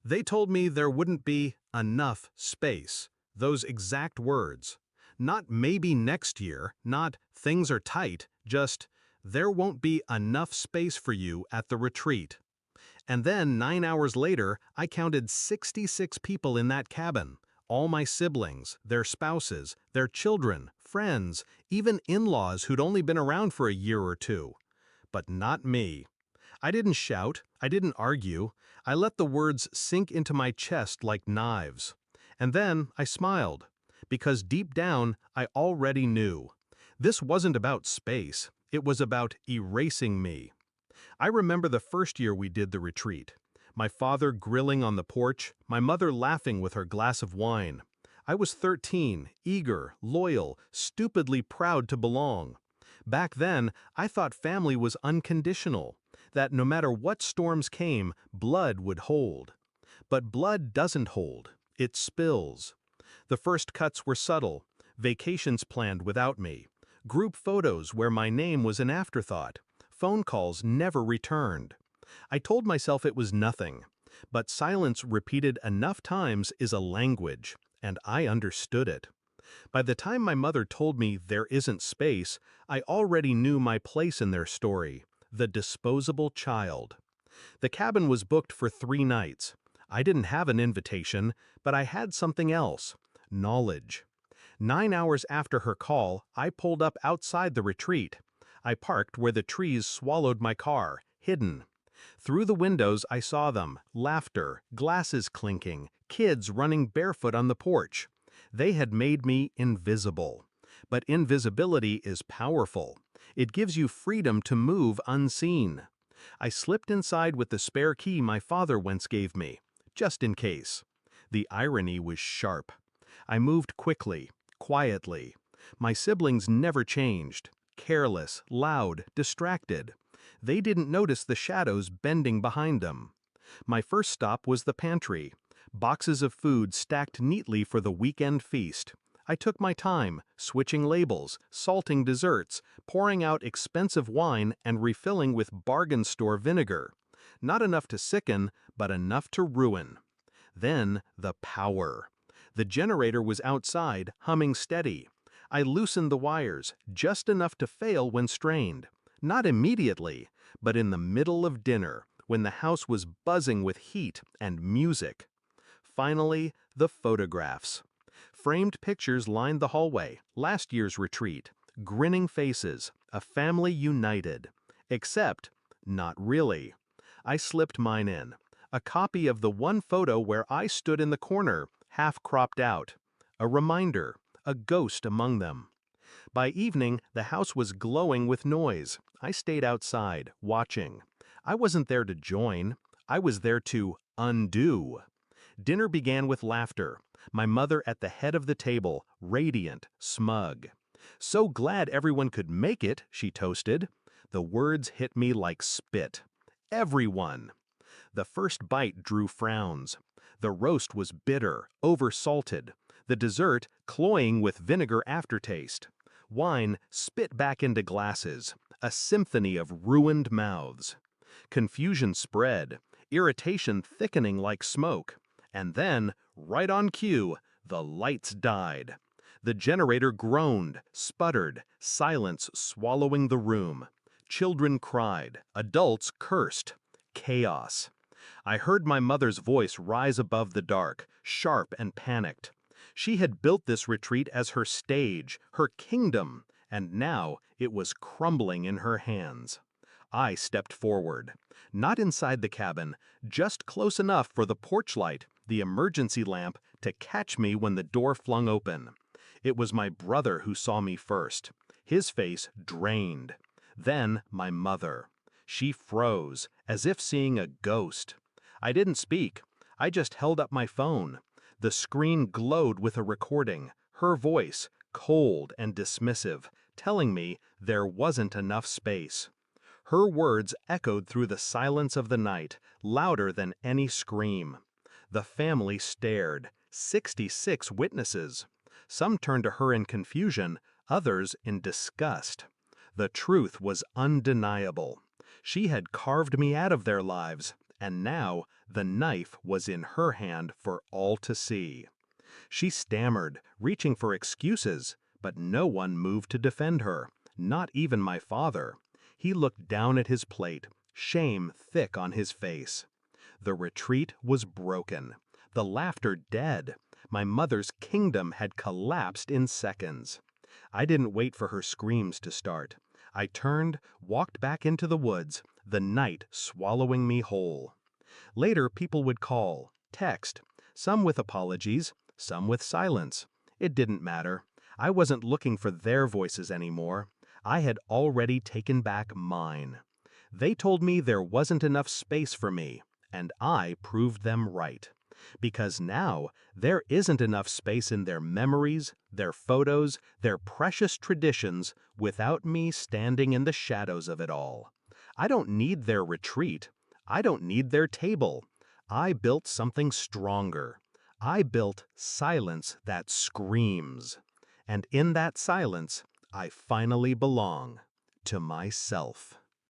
They told me there wouldn't be enough space. Those exact words. Not maybe next year, not things are tight, just there won't be enough space for you at the retreat. And then 9 hours later, I counted 66 people in that cabin. All my siblings, their spouses, their children, friends, even in-laws who'd only been around for a year or two. But not me. I didn't shout, I didn't argue, I let the words sink into my chest like knives. And then I smiled, because deep down I already knew. This wasn't about space, it was about erasing me. I remember the first year we did the retreat. My father grilling on the porch, my mother laughing with her glass of wine. I was 13, eager, loyal, stupidly proud to belong. Back then, I thought family was unconditional, that no matter what storms came, blood would hold. But blood doesn't hold, it spills. The first cuts were subtle, vacations planned without me, group photos where my name was an afterthought, phone calls never returned. I told myself it was nothing, but silence repeated enough times is a language, and I understood it. By the time my mother told me there isn't space, I already knew my place in their story, the disposable child. The cabin was booked for 3 nights. I didn't have an invitation, but I had something else, knowledge. 9 hours after her call, I pulled up outside the retreat. I parked where the trees swallowed my car, hidden. Through the windows I saw them, laughter, glasses clinking, kids running barefoot on the porch. They had made me invisible. But invisibility is powerful. It gives you freedom to move unseen. I slipped inside with the spare key my father once gave me, just in case. The irony was sharp. I moved quickly, quietly. My siblings never changed. Careless, loud, distracted. They didn't notice the shadows bending behind them. My first stop was the pantry. Boxes of food stacked neatly for the weekend feast. I took my time, switching labels, salting desserts, pouring out expensive wine and refilling with bargain store vinegar. Not enough to sicken, but enough to ruin. Then the power. The generator was outside, humming steady. I loosened the wires, just enough to fail when strained. Not immediately, but in the middle of dinner, when the house was buzzing with heat and music. Finally, the photographs. Framed pictures lined the hallway, last year's retreat. Grinning faces, a family united. Except, not really. I slipped mine in. A copy of the one photo where I stood in the corner, half cropped out. A reminder, a ghost among them. By evening, the house was glowing with noise. I stayed outside, watching. I wasn't there to join. I was there to undo. Dinner began with laughter. My mother at the head of the table, radiant, smug. "So glad everyone could make it," she toasted. The words hit me like spit. Everyone. The first bite drew frowns. The roast was bitter, oversalted. The dessert cloying with vinegar aftertaste. Wine spit back into glasses, a symphony of ruined mouths. Confusion spread, irritation thickening like smoke. And then, right on cue, the lights died. The generator groaned, sputtered, silence swallowing the room. Children cried, adults cursed. Chaos. I heard my mother's voice rise above the dark, sharp and panicked. She had built this retreat as her stage, her kingdom, and now it was crumbling in her hands. I stepped forward. Not inside the cabin, just close enough for the porch light, the emergency lamp, to catch me when the door flung open. It was my brother who saw me first. His face drained. Then my mother. She froze, as if seeing a ghost. I didn't speak. I just held up my phone. The screen glowed with a recording, her voice, cold and dismissive, telling me there wasn't enough space. Her words echoed through the silence of the night, louder than any scream. The family stared, 66 witnesses. Some turned to her in confusion, others in disgust. The truth was undeniable. She had carved me out of their lives, And now the knife was in her hand for all to see. She stammered, reaching for excuses, but no one moved to defend her, not even my father. He looked down at his plate, shame thick on his face. The retreat was broken, the laughter dead. My mother's kingdom had collapsed in seconds. I didn't wait for her screams to start. I turned, walked back into the woods, the night swallowing me whole. Later, people would call, text, some with apologies, some with silence. It didn't matter. I wasn't looking for their voices anymore. I had already taken back mine. They told me there wasn't enough space for me, and I proved them right. Because now, there isn't enough space in their memories, their photos, their precious traditions, without me standing in the shadows of it all. I don't need their retreat. I don't need their table. I built something stronger. I built silence that screams. And in that silence, I finally belong to myself.